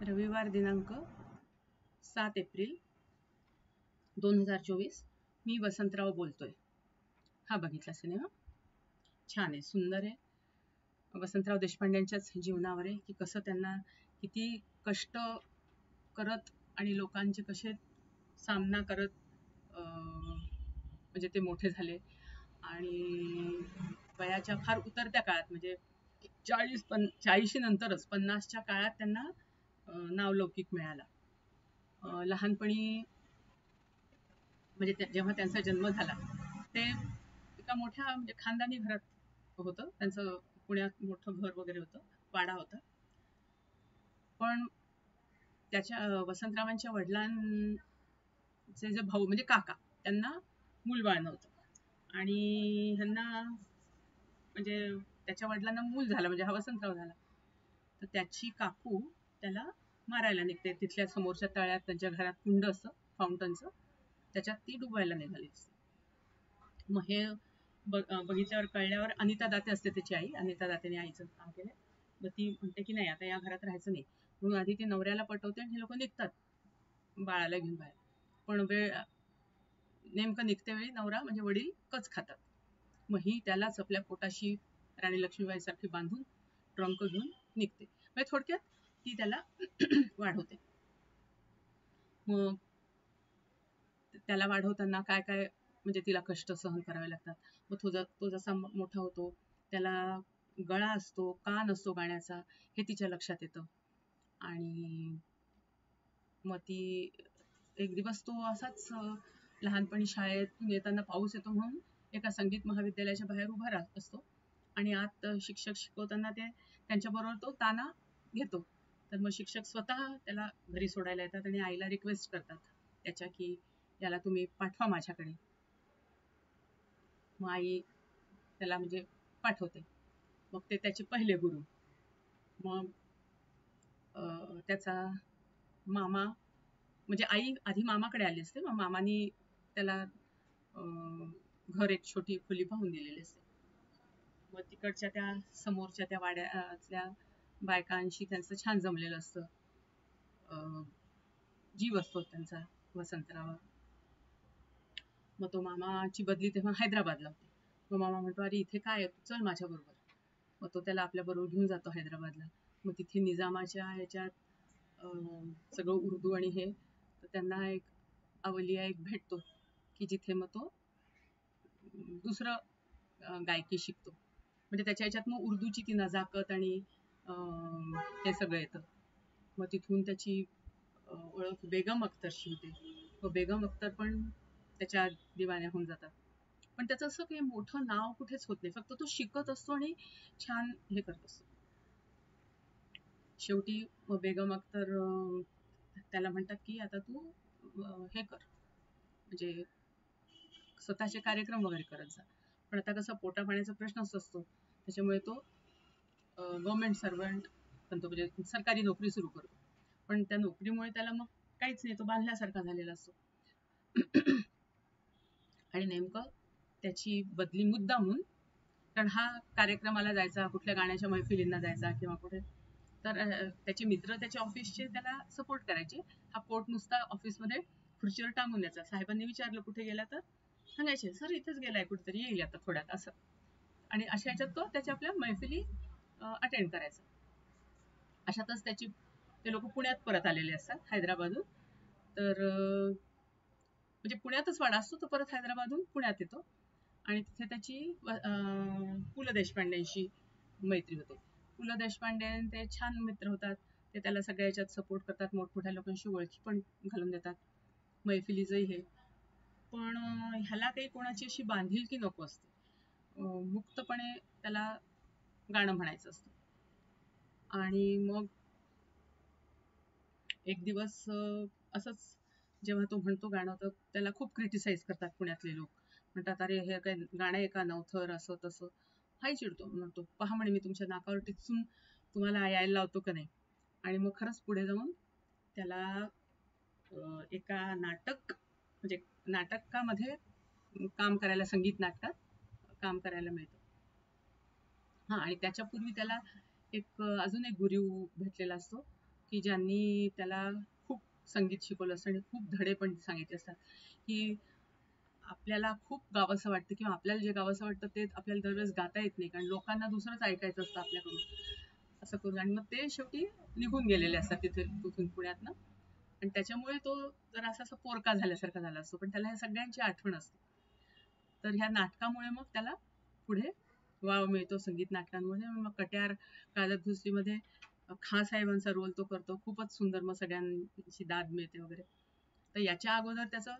रविवार दिनांक 7 एप्रिल 2024. मी वसंतराव बोलतोय. हा बघितला सिनेमा? छान आहे, सुंदर आहे. वसंतराव देशपांड्यांच्याच जीवनावर आहे की कसं त्यांना किती कष्ट करत आणि लोकांचे कसे सामना करत म्हणजे ते मोठे झाले आणि वयाच्या फार उतरत्या काळात म्हणजे 40 नंतरच 50च्या काळात त्यांना नावलौकिक मिळाला. लहानपणी म्हणजे जेव्हा त्यांचा जन्म झाला ते एका मोठ्या म्हणजे खानदानी घरात होतं. त्यांचं पुण्यात मोठं घर वगैरे होतं, वाडा होता. पण त्याच्या वसंतरावांच्या वडिलांचे जे भाऊ म्हणजे काका, त्यांना मूलबाळ नव्हतं आणि ह्यांना म्हणजे त्याच्या वडिलांना मूल झालं म्हणजे हा वसंतराव झाला. तर त्याची काकू त्याला मारायला निघते. तिथल्या समोरच्या तळ्यात त्यांच्या घरात कुंड असतं फाउंटनचं, त्याच्यात ती डुबायला निघाली असते. मग हे बघितल्यावर कळल्यावर अनिता दाते असते त्याची आई. अनिता दातेने आईचं काम केलं. मग ती म्हणते की नाही आता या घरात राहायचं नाही, म्हणून आधी ती नवऱ्याला पटवते आणि हे लोक निघतात बाळाला घेऊन बाहेर. पण वेळ नेमकं निघते वेळी नवरा म्हणजे वडील कच खातात. मग ही त्यालाच आपल्या पोटाशी राणी लक्ष्मीबाई सारखी बांधून ट्रंक घेऊन निघते. म्हणजे थोडक्यात ती त्याला वाढवते. मग त्याला वाढवताना काय काय म्हणजे तिला कष्ट सहन करावे लागतात. मग तो जसा मोठा होतो त्याला गळा असतो, कान असतो गाण्याचा, हे तिच्या लक्षात येतं. आणि मग ती एक दिवस तो असाच लहानपणी शाळेतून येताना पाऊस येतो म्हणून एका संगीत महाविद्यालयाच्या बाहेर उभा असतो आणि आत शिक्षक शिकवताना त्यांच्याबरोबर तो ताना घेतो. तर मग शिक्षक स्वतः त्याला घरी सोडायला येतात आणि आईला रिक्वेस्ट करतात त्याच्या की याला तुम्ही पाठवा माझ्याकडे. मग आई त्याला म्हणजे पाठवते. मग ते त्याचे पहिले गुरु. मग त्याचा मामा म्हणजे आई आधी मामाकडे आली असते. मग मामानी त्याला घर एक छोटी खोली पाहून दिलेली असते. मग तिकडच्या त्या समोरच्या त्या वाड्यातल्या बायकांशी त्यांचं छान जमलेलं असतं. जीव असतो त्यांचा वसंतराव. मग तो मामाची बदली तेव्हा हैदराबादला होती. मग मामा म्हणतो अरे इथे काय आहे, चल माझ्या बरोबर. मग तो त्याला आपल्या बरोबर घेऊन जातो हैदराबादला. मग तिथे निजामाच्या ह्याच्यात सगळं उर्दू आणि हे, तर त्यांना एक अवलिया एक भेटतो की जिथे मग तो दुसरं गायकी शिकतो. म्हणजे त्याच्या ह्याच्यात मग उर्दूची ती नजाकत आणि हे सगळं येतं. मग तिथून त्याची ओळख बेगम अख्तरशी होते. मग बेगम अख्तर पण त्याच्या दिवाण्या होऊन जातात. पण त्याचं असं काही मोठं नाव कुठेच होत नाही, फक्त तो शिकत असतो आणि छान हे करत असतो. शेवटी मग बेगम अख्तर त्याला म्हणतात की आता तू हे कर, म्हणजे स्वतःचे कार्यक्रम वगैरे करत जा. पण आता कसं पोटा पाण्याचा प्रश्नच असतो, त्याच्यामुळे तो गव्हर्नमेंट सर्वंट बनतो, म्हणजे सरकारी नोकरी सुरू करतो. पण त्या नोकरीमुळे त्याला मग काहीच नाही, तो बांधल्यासारखा झालेला असतो. आणि नेमकं त्याची बदली मुद्दामून, कारण हा कार्यक्रमाला जायचा, कुठल्या गाण्याच्या मैफिलींना जायचा किंवा कुठे, तर त्याचे मित्र त्याच्या ऑफिसचे त्याला सपोर्ट करायचे. हा कोट नुसता ऑफिसमध्ये खुर्चीवर टांगून द्यायचा. साहेबांनी विचारलं कुठे गेला तर सांगायचे सर इथेच गेलाय कुठेतरी, येईल आता थोड्यात असं. आणि अशा ह्याच्यात तो त्याच्या आपल्या मैफिली अटेंड करायचा. अशातच ते लोक पुण्यात परत आलेले असतात हैदराबादहून. तर म्हणजे पुण्यातच वाडा असतो, तो परत हैदराबादहून पुण्यात येतो आणि तिथे त्याची पु ल देशपांडेंशी मैत्री होते. पु ल देशपांडे ते छान मित्र होतात. ते त्याला सगळ्या ह्याच्यात सपोर्ट करतात, मोठमोठ्या लोकांशी ओळखी पण घालून देतात, मैफिलीचंही हे. पण ह्याला काही कोणाची अशी बांधिलकी नको असते. मुक्तपणे त्याला गाणं म्हणायचं असतं. आणि मग एक दिवस असंच जेव्हा तो म्हणतो गाणं, तर त्याला खूप क्रिटिसाइज करतात पुण्यातले लोक. म्हणतात अरे हे काय गाणं आहे का नवथर, असं तसं. हाही चिडतो, म्हणतो पहा म्हणे मी तुमच्या नाकावर टिचून तुम्हाला यायला लावतो का नाही. आणि मग खरंच पुढे जाऊन त्याला एका म्हणजे नाटकामध्ये काम करायला, संगीत नाटकात काम करायला मिळतं. आणि त्याच्यापूर्वी त्याला अजून एक गुरु भेटलेला असतो की ज्यांनी त्याला खूप संगीत शिकवलं असतं आणि खूप धडे पण सांगितले असतात, की आपल्याला खूप गावंसं वाटतं किंवा आपल्याला जे गावंसं वाटतं ते आपल्याला दरवेळेस गाता येत नाही, कारण लोकांना दुसरंच ऐकायचं असतं आपल्याकडून. असं करून आणि मग ते शेवटी निघून गेलेले असतात तिथून पुण्यातनं. आणि त्याच्यामुळे तो जरा असा पोरका झाल्यासारखा झाला असतो, पण त्याला ह्या सगळ्यांची आठवण असते. तर ह्या नाटकामुळे मग त्याला पुढे वाव मिळतो संगीत नाटकांमध्ये. मग कट्यार काळजात घुसलीमध्ये खां साहेबांचा रोल तो करतो. खूपच सुंदर, मग सगळ्यांची दाद मिळते वगैरे. तर याच्या अगोदर त्याचं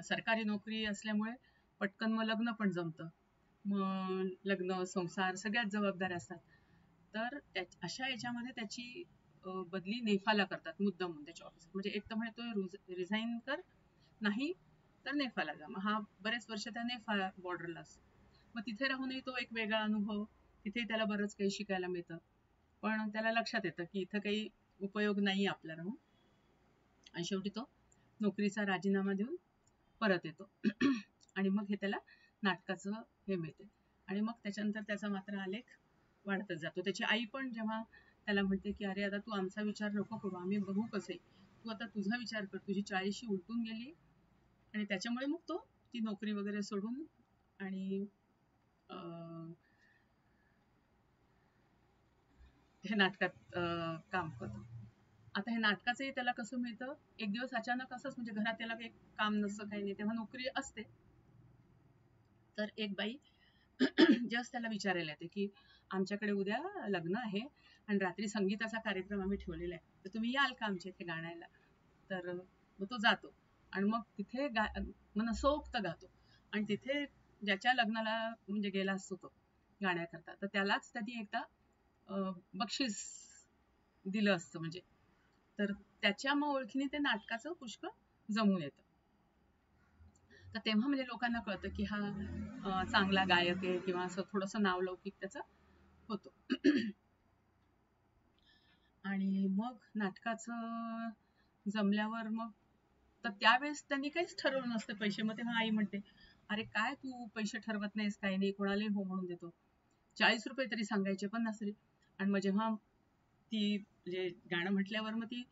सरकारी नोकरी असल्यामुळे पटकन मग लग्न पण जमतं. मग लग्न, संसार सगळ्याच जबाबदाऱ्या असतात. तर अशा याच्यामध्ये त्याची बदली नेफाला करतात मुद्दामून त्याच्या ऑफिसात. म्हणजे एक तर म्हणतो रिझाईन कर, नाही तर नेफाला जा. मग हा बरेच वर्ष त्या नेफा बॉर्डरला असतो. मग तिथे राहूनही तो एक वेगळा अनुभव, तिथे त्याला बरंच काही शिकायला मिळतं. पण त्याला लक्षात येतं की इथं काही उपयोग नाही आपला राहून. आणि शेवटी तो नोकरीचा राजीनामा देऊन परत येतो. आणि मग हे त्याला नाटकाचं हे मिळते. आणि मग त्याच्यानंतर त्याचा मात्र आलेख वाढतच जातो. त्याची आई पण जेव्हा त्याला म्हणते की अरे आता तू आमचा विचार नको करू, आम्ही बघू कसे, तू आता तुझा विचार कर, तुझी 40शी उलटून गेली. आणि त्याच्यामुळे मग तो ती नोकरी वगैरे सोडून आणि हे नाटकात काम करतो. आता हे नाटकाचंही त्याला कसं मिळतं, एक दिवस अचानक असंच, म्हणजे घरात त्याला काही काम नसतं, काही नाही, तेव्हा नोकरी असते. तर एक बाई जस्ट त्याला विचारायला येते की आमच्याकडे उद्या लग्न आहे आणि रात्री संगीताचा कार्यक्रम आम्ही ठेवलेला आहे, तर तुम्ही याल का आमच्या इथे गाण्याला. तर मग तो जातो आणि मग तिथे मनसोक्त गातो. आणि तिथे ज्याच्या लग्नाला म्हणजे गेला असतो तो गाण्याकरता, तर त्यालाच त्यांनी एकदा बक्षीस दिलं असतं म्हणजे. तर त्याच्या मग ओळखीने ते नाटकाचं पुष्कळ जमून येतं. तर तेव्हा म्हणजे लोकांना कळतं की हा चांगला गायक आहे किंवा असं थोडंसं नावलौकिक त्याचं होतो. आणि मग नाटकाचं जमल्यावर मग, तर त्यावेळेस त्यांनी काहीच ठरवलं नसतं पैसे. मग तेव्हा आई म्हणते, अरे काय तू पैसे ठरवत नाहीस, काही नाही, कोणालाही हो म्हणून देतो. 40 रुपये तरी सांगायचे, 50 तरी. आणि मग जेव्हा ती म्हणजे गाणं म्हटल्यावर मग ती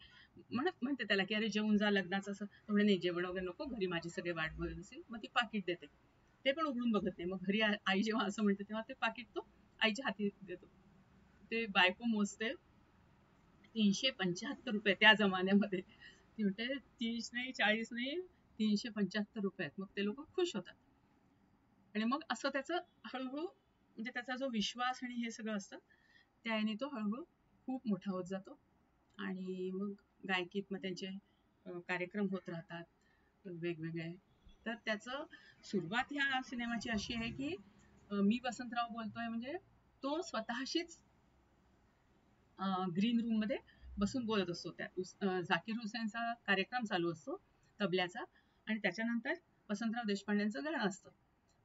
म्हणते त्याला की अरे जेवून जा लग्नाचं, असं. तो म्हणे नाही, जेवण वगैरे नको, घरी माझी सगळे वाट बघत असेल. मग ती पाकिट देते, ते पण उघडून बघत नाही. मग घरी आई जेव्हा असं म्हणते तेव्हा ते पाकिट तो आईच्या हाती देतो. ते बायको मोजते 375 रुपये त्या जमान्यामध्ये. ती म्हणते 30 नाही, 40 नाही, 375 रुपये आहेत. मग ते लोक खुश होतात. आणि मग असं त्याचं हळूहळू, म्हणजे त्याचा जो विश्वास आणि हे सगळं असतं त्याने तो हळूहळू खूप मोठा होत जातो. आणि मग गायकीत मग त्यांचे कार्यक्रम होत राहतात वेगवेगळे. तर त्याचं सुरुवात ह्या सिनेमाची अशी आहे की मी वसंतराव बोलतोय म्हणजे तो स्वतःशीच ग्रीन रूम मध्ये बसून बोलत असतो. त्या झाकीर हुसेनचा कार्यक्रम चालू असतो तबल्याचा, आणि त्याच्यानंतर वसंतराव देशपांडेंचं गाणं असतं.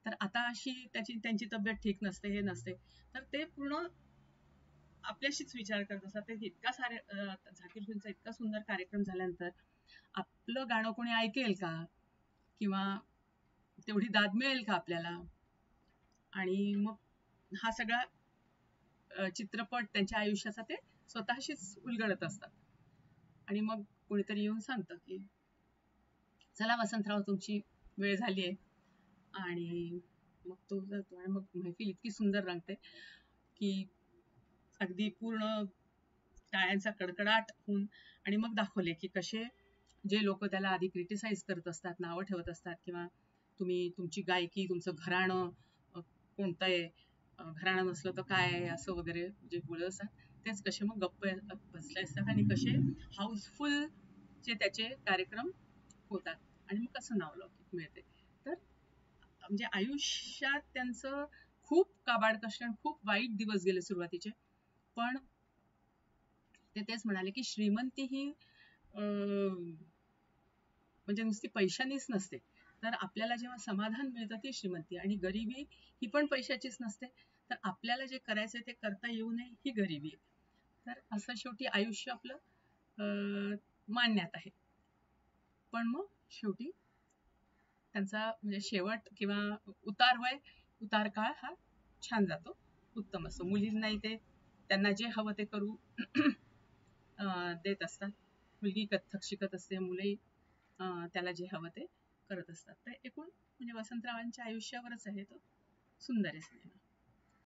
तर आता अशी त्यांची तब्येत ठीक नसते, हे नसते, तर ते पूर्ण आपल्याशीच विचार करत असतात. ते इतका झाकीर हुसेनचा इतका सुंदर कार्यक्रम झाल्यानंतर आपलं गाणं कोणी ऐकेल का, किंवा तेवढी दाद मिळेल का आपल्याला. आणि मग हा सगळा चित्रपट त्यांच्या आयुष्याचा ते स्वतःशीच उलगडत असतात. आणि मग कोणीतरी येऊन सांगतं की चला वसंतराव, तुमची वेळ झाली आहे. आणि मग तो जातो आणि मग महफिल इतकी सुंदर रंगते की अगदी पूर्ण टाळ्यांचा कडकडाट होऊन. आणि मग दाखवले की कसे जे लोक त्याला आधी क्रिटिसाइज करत असतात, नावं ठेवत असतात, किंवा तुम्ही तुमची गायकी, तुमचं घराणं कोणतं आहे, घराणं नसलं तर काय आहे, असं वगैरे जे बोलत असतात, तेच कसे मग गप्प बसले असतात आणि कसे हाऊसफुल चे त्याचे कार्यक्रम होतात. आणि मग कसं नावलौकिक मिळते. तर म्हणजे आयुष्यात त्यांचं खूप काबाड कष्ट आणि खूप वाईट दिवस गेले सुरुवातीचे. पण ते तेच म्हणाले की श्रीमंती ही म्हणजे नुसती पैशानीच नसते, तर आपल्याला जेव्हा समाधान मिळतं ती श्रीमंती. आणि गरिबी ही पण पैशाचीच नसते, तर आपल्याला जे करायचंय ते करता येऊ नये ही गरिबी आहे. तर असं शेवटी आयुष्य आपलं मान्यात आहे. पण मग शेवटी त्यांचा म्हणजे शेवट किंवा उतार काळ हा छान जातो, उत्तम असतो. मुलींनाही ते त्यांना जे हवं ते करू देत असतात. मुलगी कथ्थक शिकत असते, मुले त्याला जे हवं ते करत असतात. तर एकूण म्हणजे वसंतरावांच्या आयुष्यावरच आहे तो सुंदर आहे सिनेमा.